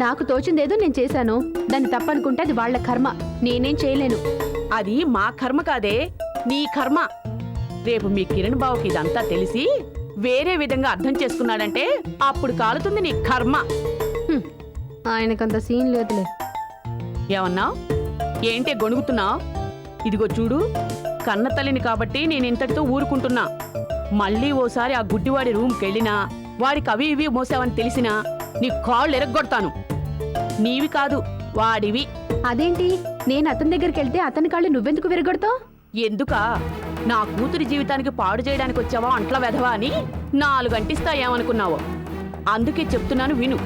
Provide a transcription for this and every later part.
నాకు తోచిందేదో నేను చేశాను. దాన్ని తప్పనుకుంటే అది వాళ్ళ కర్మ, నేనేం చేయలేను. అది మా కర్మ కాదే, నీ కర్మ. రేపు మీ కిరణ్ బావుకి ఇదంతా తెలిసి వేరే విధంగా అర్థం చేసుకున్నాడంటే అప్పుడు కాలుతుంది నీ కర్మ. ఆయనకంత సీన్ లేదులే. ఏమన్నావు? ఏంటే గొణుగుతున్నావు? ఇదిగో చూడు, కన్న తల్లిని కాబట్టి నేను ఇంతటితో ఊరుకుంటున్నా. మళ్ళీ ఓసారి ఆ గుడ్డివాడి రూమ్కి వెళ్ళినా, వాడికి అవి ఇవి మోసావని తెలిసినా నీ కాళ్ళు ఎరగొడతాను. నీవి కాదు, వాడివి. అదేంటి, నేను అతని దగ్గరికి వెళ్తే అతని కాళ్ళు నువ్వెందుకు విరగొడతావు? ఎందుకా? నా కూతురి జీవితానికి పాడు చేయడానికి వచ్చావా అంట్ల వెధవా అని 4 గంటిస్తా ఏమనుకున్నావో. అందుకే చెప్తున్నాను విను.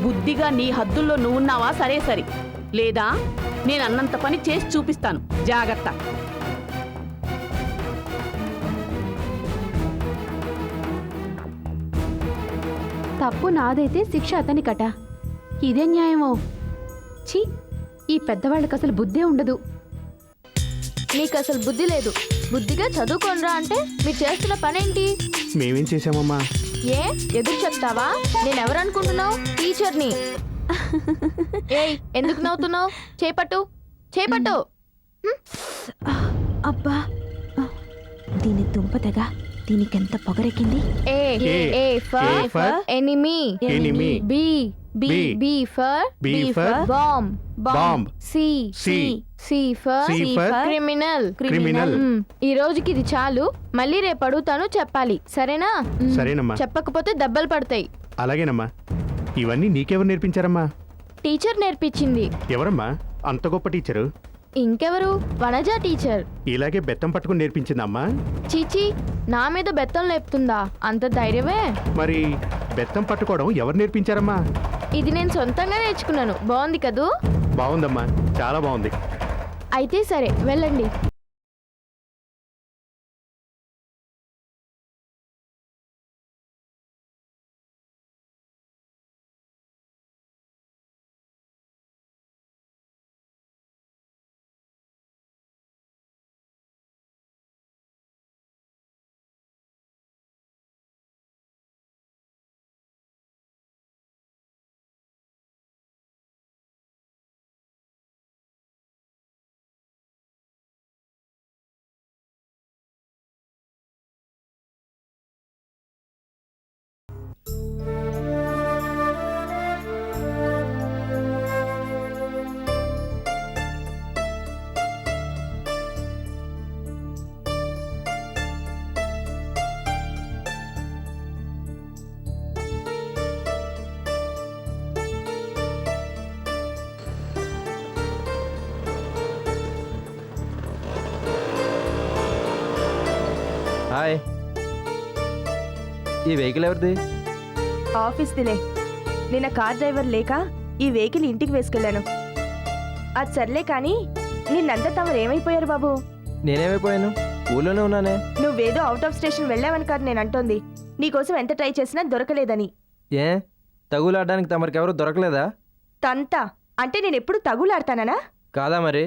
బుద్ధిగా నీ హద్దుల్లో నువ్వున్నావా సరే సరి, లేదా నేను అన్నంత పని చేసి చూపిస్తాను. జాగ్రత్త. తప్పు నాదైతే శిక్ష అతనికట. ఇదే న్యాయమో? ఛీ, ఈ పెద్దవాళ్ళకి అసలు బుద్ధే ఉండదు. నీకు అసలు బుద్ధి లేదు. బుద్ధిగా చదువుకోనరా అంటే మీరు చేస్తున్న పనేంటి? మేమేం చేసామమ్మా? ఏ ఎదురు చెప్తావా? నేనెవరు అనుకుంటున్నావు? టీచర్ని. ఏయ్, ఎందుకు నవ్వుతున్నావు? చేపట్టు, చేపట్టు. అబ్బా, దీని దుంపతగా దీనికెంత పొగరెక్కింది. A A for enemy. Enemy. B B B. B for bomb. Bomb. C C. C for criminal. Criminal. ఈ రోజుకి ఇది చాలు. మళ్ళీ రేపు అడుగుతాను, చెప్పాలి. సరేనా? సరేనమ్మా. చెప్పకపోతే దెబ్బలు పడతాయి. అలాగేనమ్మా. ఇవన్నీ నీకెవరు నేర్పించారమ్మా? టీచర్ నేర్పించింది. ఎవరమ్మా అంత గొప్ప టీచరు? ఇంకెవరు? వనజ టీచర్. ఇలాగే బెత్తం పట్టుకుని నేర్పించిందమ్మా? చీచి, నా మీద బెత్తం లేపుతుందా? అంత ధైర్యమే? మరి బెత్తం పట్టుకోవడం ఎవరు నేర్పించారమ్మా? ఇది నేను సొంతంగా నేర్చుకున్నాను. బాగుంది కదూ? బాగుందమ్మా, చాలా బాగుంది. అయితే సరే, వెళ్ళండి. హాయ్, ఈ వెహికల్ ఎవరిది? ఆఫీస్ దిలే. నిన్న కార్ డ్రైవర్ లేక ఈ వెహికల్ ఇంటికి వేసుకెళ్ళాను. అది సర్లే కానీ నిన్నంతా తమరు ఏమైపోయారు బాబు? నేనేమైపోయాను? ఊళ్ళోనే ఉన్నానే. నువ్వేదో అవుట్ ఆఫ్ స్టేషన్ వెళ్ళావని కాదు నేను అంటోంది. నీకోసం ఎంత ట్రై చేసినా దొరకలేదని. ఏ తగులాడడానికి తమరికెవరు దొరకలేదా? తంతా అంటే నేను ఎప్పుడు తగులాడతానా? కాదా మరి?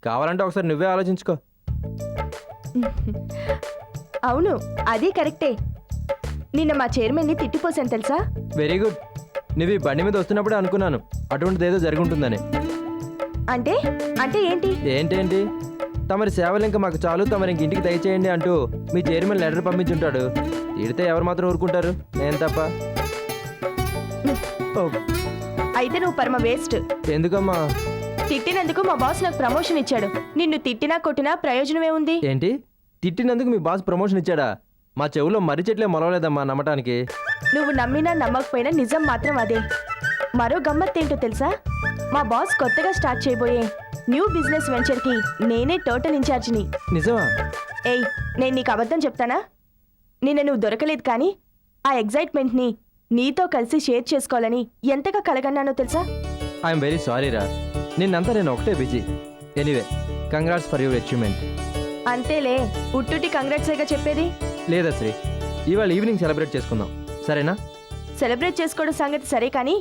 కావాలంటే ఒకసారి నువ్వే ఆలోచించుకో. అవును, అది కరెక్టే. నిన్న మా చైర్మన్ని తిట్టిపోసాను తెలుసా? Very good. నువ్వు ఈ బండి మీద వస్తున్నప్పుడే అనుకున్నాను అటువంటిది ఏదో జరుగుంటుందని. అంటే అంటే ఏంటి? ఏంటేంటి? తమరి సేవలు ఇంకా మాకు చాలు, తమరి ఇంక ఇంటికి దయచేయండి అంటూ మీ చైర్మన్ లెటర్ పంపించుంటాడు. తిడితే ఎవరు మాత్రం ఊరుకుంటారు? నేను తప్ప. అయితే నువ్వు పరమ వేస్ట్. ఎందుకమ్మా? తిట్టినందుకు మా బాస్ నాకు ప్రమోషన్ ఇచ్చాడు. నిన్ను తిట్టినా కొట్టినా ప్రయోజనమే ఉంది. ఏంటి? తిట్టినందుకు మీ బాస్ ప్రమోషన్ ఇచ్చాడా? మా చెవులో మర్రి చెట్లే మొలవలేదమ్మా నమ్మటానికి. నువ్వు నమ్మినా నమ్మకపోయినా నిజం మాత్రం అదే. మరో గమ్మత్తేంటో తెలుసా? మా బాస్ కొత్తగా స్టార్ట్ చేయబోయే న్యూ బిజినెస్ వెంచర్కి నేనే టోటల్ ఇన్ఛార్జిని. నిజమా? ఏయ్, నేను నీకు అబద్ధం చెప్తానా? నిన్న నువ్వు దొరకలేదు కానీ ఆ ఎగ్జైట్మెంట్ని నీతో కలిసి షేర్ చేసుకోవాలని ఎంతగా కలగన్నానో తెలుసా? ఐఎమ్ వెరీ సారీ రా. నిన్నంతా నేను ఒకటే busy. Anyway, congrats for your achievement. అంతేలే, ఉట్టుటి కంగ్రాట్సేగా చెప్పేది. లేదా శ్రీ, ఇవాళ ఈవినింగ్ సెలబ్రేట్ చేసుకుందాం, సరేనా? సెలబ్రేట్ చేసుకోవడం సంగతి సరే కానీ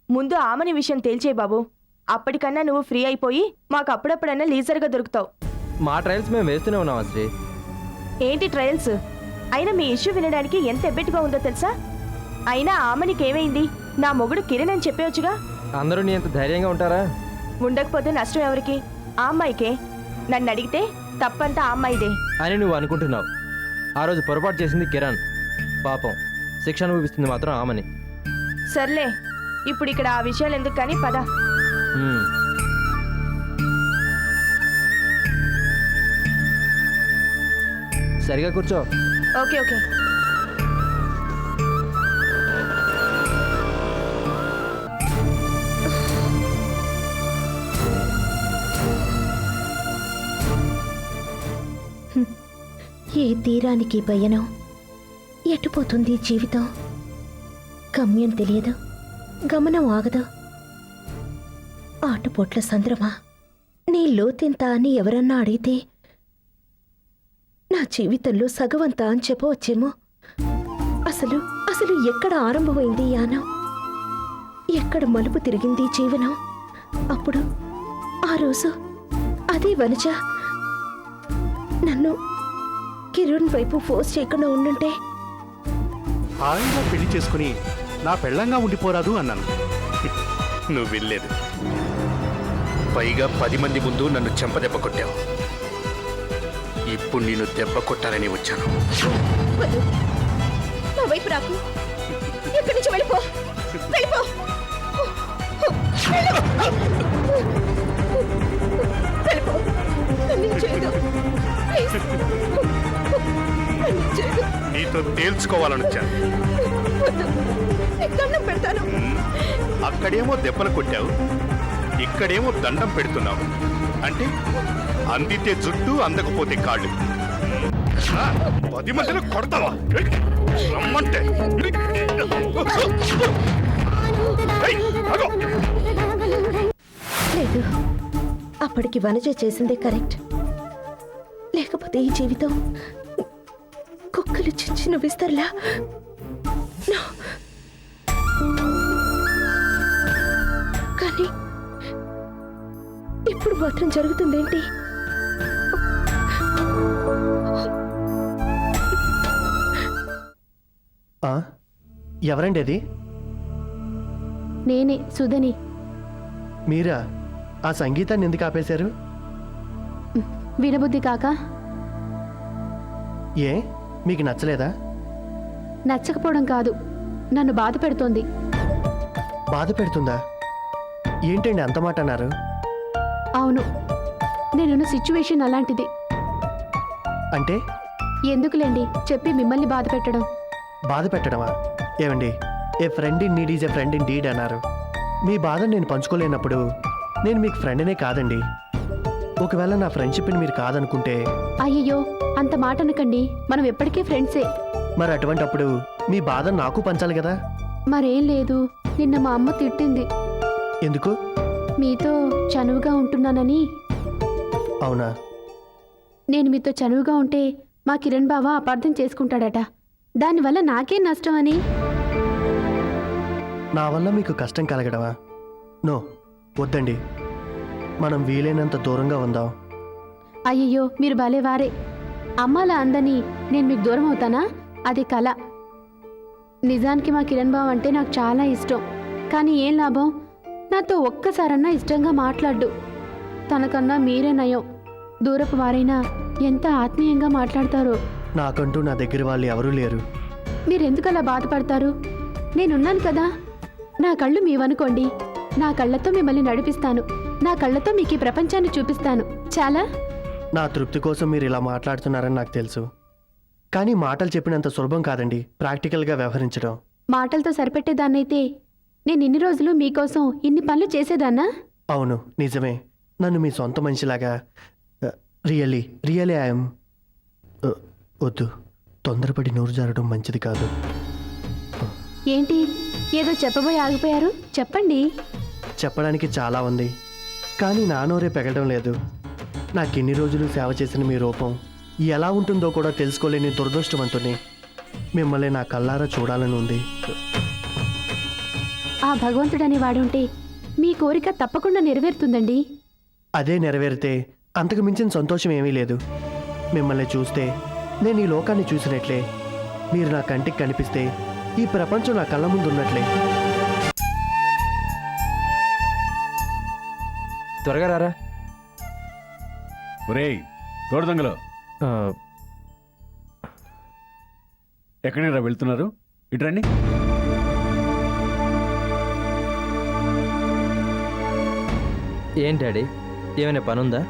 ముందు ఆమని విషయం తేల్చేయి బాబు. అప్పటికన్నా నువ్వు ఫ్రీ అయిపోయి మాకు అప్పుడప్పుడన్నా లీజర్గా దొరుకుతావు. మా ట్రయల్స్ మేము వేస్తూనే ఉన్నాం శ్రీ. ఏంటి ట్రయల్స్? అయినా మీ ఇష్యూ వినడానికి ఎంత ఎబ్బెట్టుగా ఉందో తెలుసా? అయినా ఆమనికి ఏమైంది? నా మొగుడు కిరణ్ అని చెప్పేవచ్చుగా. అందరూ నీ అంత ధైర్యంగా ఉంటారా? ఉండకపోతే నష్టం ఎవరికి? ఆ అమ్మాయికే. నన్ను అడిగితే తప్పంతా ఆ అమ్మాయిదే. అని నువ్వు అనుకుంటున్నావు. ఆ రోజు పొరపాటు చేసింది కిరణ్. పాపం శిక్ష అనుభవిస్తుంది మాత్రం ఆమెని. సర్లే, ఇప్పుడు ఇక్కడ ఆ విషయాలు ఎందుకు కానీ పద. ఉమ్. సరిగా కూర్చో. Okay okay. ఏ తీరానికి భయనో, ఎటుపోతుంది జీవితం, గమ్యం తెలియదు, గమనం ఆగదు. ఆటుపోట్ల సంద్రమా, నీ లోతెంత అని ఎవరన్నా అడిగితే నా జీవితంలో సగవంత అని చెప్పవచ్చేమో. అసలు అసలు ఎక్కడ ఆరంభమైంది యానం, ఎక్కడ మలుపు తిరిగింది జీవనం? అప్పుడు ఆ రోజు అదే వనజ నన్ను కిరణ్ వైపు ఫోర్స్ చేయకుండా ఉండుంటే హాయిగా పెళ్లి చేసుకుని నా పెళ్ళంగా ఉండిపోరాదు అన్నాను. నువ్వు వెళ్ళలేదు. పైగా 10 మంది ముందు నన్ను చెంపదెబ్బ కొట్టావు. ఇప్పుడు నేను దెబ్బ కొట్టాలని వచ్చాను. వద్దు, నా వైపు రాకు, ఇక్కడి నుంచి వెళ్ళిపో, వెళ్ళిపో. వెళ్ళిపో, నన్ను చేయదు. ప్లీజ్, నన్ను చేయదు. నీతో తేల్చుకోవాలని వచ్చాను. వద్దు, నీకు దండం పెడతాను. అక్కడేమో దెబ్బలు కొట్టావు, ఇక్కడేమో దండం పెడుతున్నావు. అంటే అందితే జుట్టు, అందకపోతే కాళ్ళు. 10 మందిలో కొడతావా? రమ్మంటే ఏయ్, ఆగు. లేదు, అప్పటికి వనజ చేసిందే కరెక్ట్. లేకపోతే ఈ జీవితం కుక్కలు చించిన విస్తర్లా కానీ ఇప్పుడు మాత్రం జరుగుతుందేంటి? ఎవరండి అది? నేనే సుధని. మీరా? ఆ సంగీతాన్ని ఎందుకు ఆపేశారు? వినబుద్ధి కాక. ఏ, మీకు నచ్చలేదా? నచ్చకపోవడం కాదు, నన్ను బాధ పెడుతోంది. బాధ పెడుతుందా? ఏంటండి అంత మాట అన్నారు? అవును, నేనున్న సిచ్యువేషన్ అలాంటిది. అంటే ఎందుకులేండి చెప్పి మిమ్మల్ని బాధ పెట్టడం. బాధ పెట్టడమా? ఏమండి, a friend in need is a friend indeed అన్నారు. మీ బాధను నేను పంచుకోలేనప్పుడు నేను మీకు ఫ్రెండ్నే కాదండి. ఒకవేళ నా ఫ్రెండ్షిప్ని మీరు కాదనుకుంటే? అయ్యయ్యో, అంత మాట అనకండి, మనం ఎప్పటికీ ఫ్రెండ్సే. మరి అటువంటప్పుడు మీ బాధ నాకు పంచాలి కదా. మరేం లేదు, నిన్న మా అమ్మ తిట్టింది. ఎందుకు? మీతో చనువుగా ఉంటున్నానని. అవునా? నేను మీతో చనువుగా ఉంటే మా కిరణ్ బావ అపార్థం చేసుకుంటాడట. దానివల్ల నాకేం నష్టం అని. నా వల్ల మీకు కష్టం కలగడమా? నో, వద్దండి. మనం వీలైనంత దూరంగా ఉందాం. అయ్యయ్యో, మీరు భలేవారే. అమ్మాల అందని నేను మీకు దూరం అవుతానా? అది కళ. నిజానికి మా కిరణ్ బావ అంటే నాకు చాలా ఇష్టం. కానీ ఏం లాభం, నాతో ఒక్కసారన్నా ఇష్టంగా మాట్లాడ్డు. తనకన్నా మీరే నయం. దూరపు వారైనా ఎంత ఆత్మీయంగా మాట్లాడతారో. నాకంటూ నా దగ్గర వాళ్ళు ఎవరూ లేరు. మీరెందుకు అలా బాధపడతారు? నేనున్నాను కదా. నా కళ్ళు మీవనుకోండి, నా కళ్ళతో మిమ్మల్ని నడిపిస్తాను. నా కళ్ళతో మీకు ఈ ప్రపంచాన్ని చూపిస్తాను. చాలా. నా తృప్తి కోసం మీరు ఇలా మాట్లాడుతున్నారని నాకు తెలుసు. కానీ మాటలు చెప్పినంత సులభం కాదండి ప్రాక్టికల్గా వ్యవహరించడం. మాటలతో సరిపెట్టేదాన్నైతే నేను ఇన్ని రోజులు మీకోసం ఇన్ని పనులు చేసేదాన్నా? అవును, నిజమే. నన్ను మీ సొంత మనిషిలాగా రియలీ ఐఎమ్. వద్దు, తొందరపడి నోరు జారడం మంచిది కాదు. ఏంటి, ఏదో చెప్పబోయి ఆగిపోయారు? చెప్పండి. చెప్పడానికి చాలా ఉంది, కానీ నా నోరే పెగలడం లేదు. నాకిన్ని రోజులు సేవ చేసిన మీ రూపం ఎలా ఉంటుందో కూడా తెలుసుకోలేని దురదృష్టవంతుని. మిమ్మల్ని నా కళ్ళారా చూడాలని ఉంది. ఆ భగవంతుడని వాడుంటే మీ కోరిక తప్పకుండా నెరవేరుతుందండి. అదే నెరవేరితే అంతకు మించిన సంతోషం ఏమీ లేదు. మిమ్మల్ని చూస్తే నేను ఈ లోకాన్ని చూసినట్లే. మీరు నా కంటికి కనిపిస్తే ఈ ప్రపంచం నా కళ్ళ ముందు ఉన్నట్లే. త్వరగా రారా. ఒరేయ్ తోడు దొంగలు, ఆ, ఎక్కడికి వెళ్తున్నారు? ఇటు రండి. ఏంటి డాడీ, ఏమైనా పని ఉందా?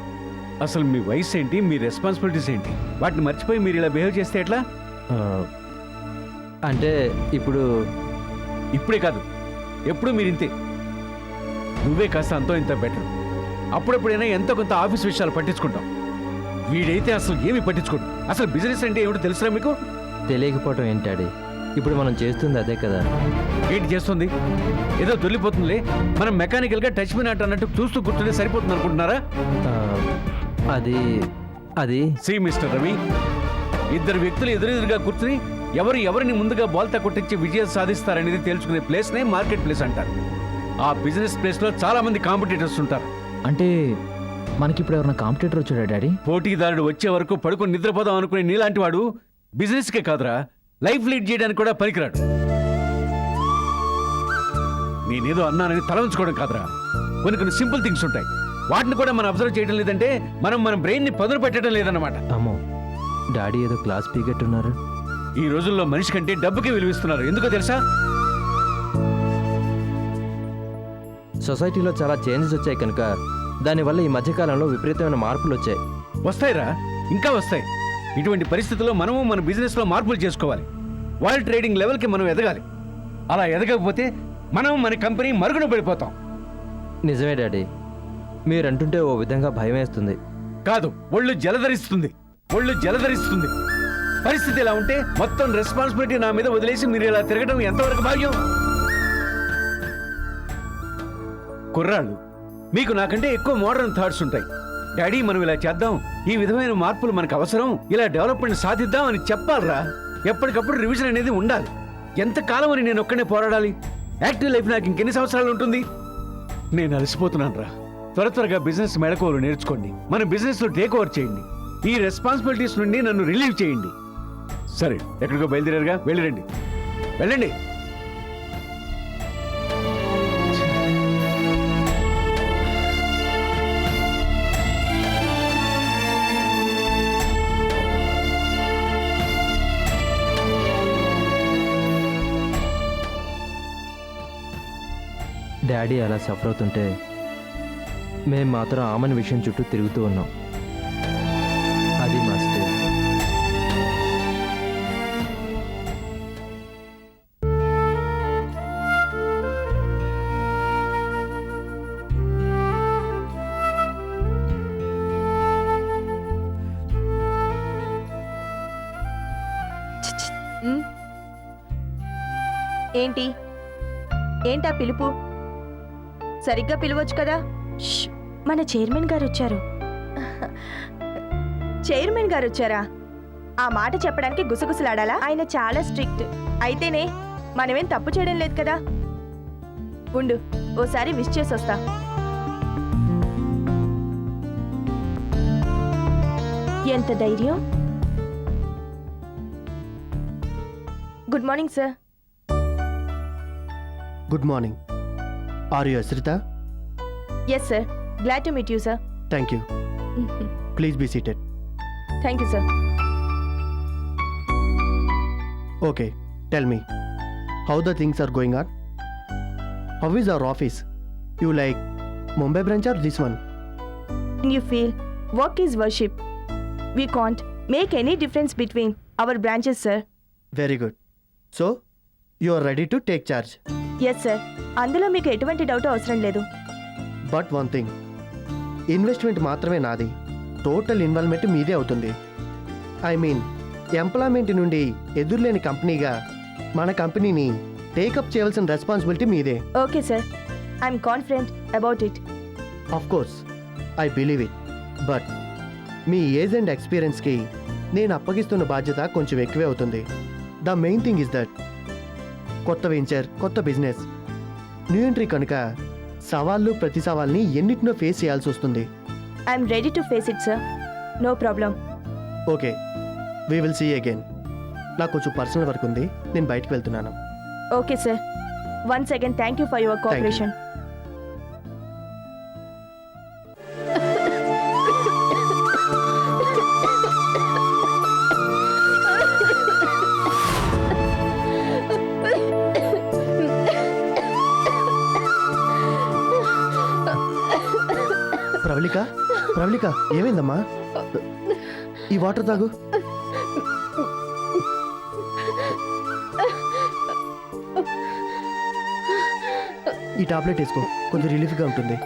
అసలు మీ వయసు ఏంటి, మీ రెస్పాన్సిబిలిటీస్ ఏంటి? వాటిని మర్చిపోయి మీరు ఇలా బిహేవ్ చేస్తే ఎట్లా? ఆ, అంటే ఇప్పుడు ఇప్పుడే కాదు, ఎప్పుడు మీరు ఇంతే. నువ్వే కాస్త అంతో ఇంత బెటర్. అప్పుడప్పుడైనా ఎంతో కొంత ఆఫీస్ విషయాలు పట్టించుకుంటాం. వీడైతే అసలు ఏమి పట్టించుకోడు. అసలు బిజినెస్ అంటే ఏమిటో తెలుసురా మీకు? తెలియకపోవటం ఏంటి డాడీ, ఇప్పుడు మనం చేస్తుంది అదే కదా. ఏంటి చేస్తుంది? ఏదో దొల్లిపోతుందిలే. మనం మెకానికల్గా టచ్ మీ నాట్ అన్నట్టు చూస్తూ కూర్చుంటే సరిపోతుంది అనుకుంటున్నారా? ఆ, అది అది సి మిస్టర్ రవి, ఇద్దరు వ్యక్తులు ఎదురెదురుగా కూర్చుని ఎవరిని ముందుగా బాల్తా కొట్టించి విజయం సాధిస్తారనేది తెలుసుకునే ప్లేస్నే మార్కెట్ ప్లేస్ అంటారు. ఆ బిజినెస్ ప్లేస్లో చాలా మంది కాంపిటీటర్స్ ఉంటారు. అంటే మనకి ఇప్పుడు ఎవరైనా కాంపిటీటర్ వచ్చాడా డాడీ? పోటీదారుడు వచ్చే వరకు పడుకొని నిద్రపోదాం అనుకునే నీలాంటి వాడు బిజినెస్కే కాదురా, లైఫ్ లీడ్ చేయడానికి కూడా పనికిరాడు. నేనేదో అన్నానని తల ఉంచుకోవడం కాదురా, కొన్ని సింపుల్ థింగ్స్ ఉంటాయి. వాటిని కూడా మనం అబ్జర్వ్ చేయడం లేదంటే మనం మన బ్రెయిన్ని పదును పెట్టడం లేదన్నమాట. అమ్మో, డాడీ ఏదో క్లాస్ పీకెట్టున్నారు. ఈ రోజుల్లో మనిషి కంటే డబ్బుకే విలువిస్తున్నారు. ఎందుకో తెలుసా? సొసైటీలో చాలా చేంజెస్ వచ్చాయి కనుక దానివల్ల ఈ మధ్యకాలంలో విపరీతమైన మార్పులు వచ్చాయి. వస్తాయిరా, ఇంకా వస్తాయి. ఇటువంటి పరిస్థితుల్లో మనము మన బిజినెస్లో మార్పులు చేసుకోవాలి. వరల్డ్ ట్రేడింగ్ లెవెల్కి మనం ఎదగాలి. అలా ఎదగకపోతే మనం మన కంపెనీ మరుగున పడిపోతాం. నిజమే డాడీ, మీరంటుంటే ఓ విధంగా భయం వేస్తుంది. కాదు, ఒళ్ళు జలధరిస్తుంది. పరిస్థితి ఎలా ఉంటే మొత్తం రెస్పాన్సిబిలిటీ నా మీద వదిలేసి మీరు ఇలా తిరగడం ఎంతవరకు భాగ్యం? కుర్రాళ్ళు, మీకు నాకంటే ఎక్కువ మోడర్న్ థాట్స్ ఉంటాయి. డాడీ, మనం ఇలా చేద్దాం, ఈ విధమైన మార్పులు మనకు అవసరం, ఇలా డెవలప్మెంట్ సాధిద్దాం అని చెప్పాలరా. ఎప్పటికప్పుడు రివిజన్ అనేది ఉండాలి. ఎంతకాలం అని నేను ఒక్కనే పోరాడాలి? యాక్టివ్ లైఫ్ నాకు ఇంకెన్ని సంవత్సరాలు ఉంటుంది? నేను అలసిపోతున్నాను రా. త్వరగా బిజినెస్ మెళకువలు నేర్చుకోండి. మన బిజినెస్ లో టేక్ ఓవర్ చేయండి. ఈ రెస్పాన్సిబిలిటీస్ నుండి నన్ను రిలీవ్ చేయండి. సరే, ఎక్కడికో బయలుదేరారుగా, వెళ్ళండి. డాడీ అలా సఫర్ అవుతుంటే మేము మాత్రం ఆమెను విషయం చుట్టూ తిరుగుతూ ఉన్నాం. అది మా స్టేజ్. ఏంటా పిలుపు? సరిగ్గా పిలవచ్చు కదా. మన చైర్మన్ గారు వచ్చారు. చైర్మన్ గారు వచ్చారా? ఆ మాట చెప్పడానికి గుసగుసలాడాలా? ఆయన చాలా స్ట్రిక్ట్. అయితేనే మనమేం తప్పు చేయడం లేదు కదా. ఉండు, ఓసారి విష్ చేసి వస్తా. ఎంత ధైర్యం! Good morning sir. Good morning. Are you Ashrita? Yes sir. Glad to meet you sir. Thank you. Please be seated. Thank you sir. Okay, tell me how the things are going on. How is our office? You like Mumbai branch or this one? You feel work is worship. We can't make any difference between our branches, sir. Very good. So you are ready to take charge? Yes sir. అందులో మీకు ఎటువంటి doubt అవసరం లేదు. But one thing, investment మాత్రమే నాది, total involvement మీదే అవుతుంది. I mean employment నుండి ఎదురులేని కంపెనీగా మన కంపెనీని టేకప్ చేయాల్సిన రెస్పాన్సిబిలిటీ మీదే. Okay sir, I'm confident about it. Of course I believe it. But మీ ఏజ్ అండ్ ఎక్స్పీరియన్స్కి నేను అప్పగిస్తున్న బాధ్యత కొంచెం ఎక్కువే అవుతుంది. The main thing is that కొత్త వెంచర్, కొత్త బిజినెస్, న్యూ ఎంట్రీ కనుక సవాళ్ళు ప్రతి సవాల్ని ఎన్నిటినో ఫేస్ చేయాల్సి వస్తుంది. I'm ready to face it sir. No problem. Okay, we will see again. నాకు కొంచెం పర్సనల్ వర్క్ ఉంది, నేను బయటకు వెళ్తున్నాను. Okay sir. Once again thank you for your cooperation. Pravalika Pravalika ఏమైందమ్మా? ఈ వాటర్ తాగు. ఈ టాబ్లెట్ వేసుకో, కొంచెం రిలీఫ్గా ఉంటుంది.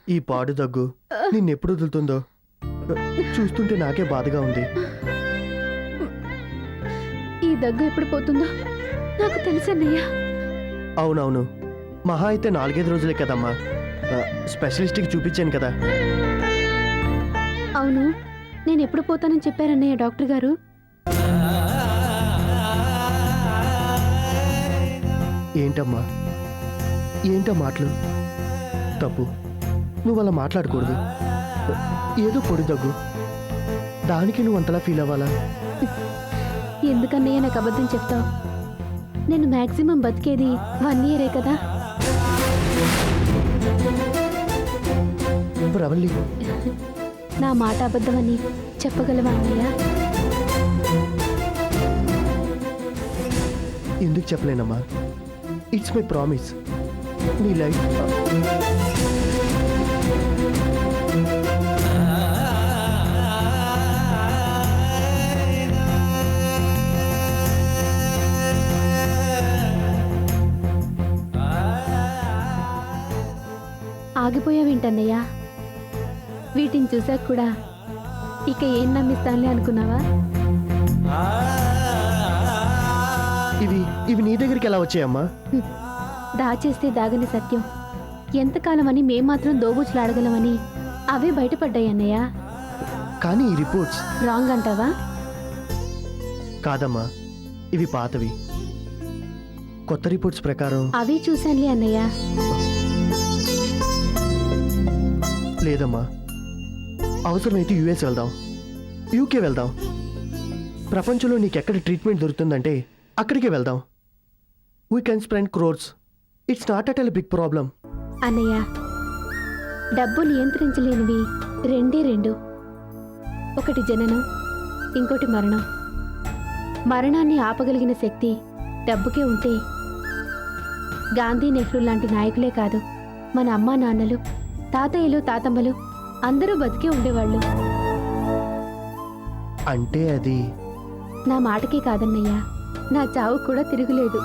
ఈ పాడు దగ్గు నిన్నెప్పుడు వదులుతుందో చూస్తుంటే నాకే బాధగా ఉంది. ఈ దగ్గు ఎప్పుడు పోతుందో నాకు తెలుసన్నయ్య. అవునవును, మహా అయితే 4-5 రోజులే కదమ్మా. స్పెషలిస్ట్కి చూపించాను కదా. అవును, నేను ఎప్పుడు పోతానని చెప్పారన్నయ్య డాక్టర్ గారు? ఏంటమ్మా ఏంటో మాటలు? తప్పు, నువ్వు అలా మాట్లాడకూడదు. ఏదో పొడి దగ్గు, దానికి నువ్వు అంతలా ఫీల్ అవ్వాలా? ఎందుకన్నయ్య నాకు అబద్ధం చెప్తావు? నేను మ్యాక్సిమం బతికేది 1 year కదా. ప్రవల్లి, నా మాట అబద్ధమని చెప్పగలవా అన్నయ్య? ఎందుకు చెప్పలేనమ్మా? It's my promise. నీ లైఫ్ ఆగిపోయావేంటన్నయ్యా? వీటిని చూసాక కూడా ఇక ఏం నమ్మిస్తానులే అనుకున్నావా? ఇవి నీ దగ్గరికి ఎలా వచ్చాయమ్మా? దాచేస్తే దాగని సత్యం ఎంతకాలమని మేం మాత్రం దోబూచులాడగలమని అవే బయటపడ్డాయి అన్నయ్య. కానీ ఈ రిపోర్ట్స్ రాంగ్ అంటావా? కాదమ్మా, ఇవి పాతవి. కొత్త రిపోర్ట్స్ ప్రకారం అవి చూశానులే అన్నయ్య. లేదమ్మా, అవసరమైతే యుఎస్ వెళ్దాం, యూకే వెళ్దాం. ప్రపంచంలో నీకెక్కడ ట్రీట్మెంట్ దొరుకుతుందంటే అక్కడికే వెళ్దాం. We can spend crores. It's not at all big problem. అన్నయ్య, డబ్బు నియంత్రించలేనివి 2. ఒకటి జననం, ఇంకోటి మరణం. మరణాన్ని ఆపగలిగిన శక్తి డబ్బుకే ఉంటే గాంధీ, నెహ్రూ లాంటి నాయకులే కాదు, మన అమ్మా నాన్నలు, తాతయ్యలు, తాతమ్మలు అందరూ బతికే ఉండేవాళ్ళు. అంటే అది నా మాటకే కాదన్నయ్య, నా చావు కూడా తిరుగులేదు.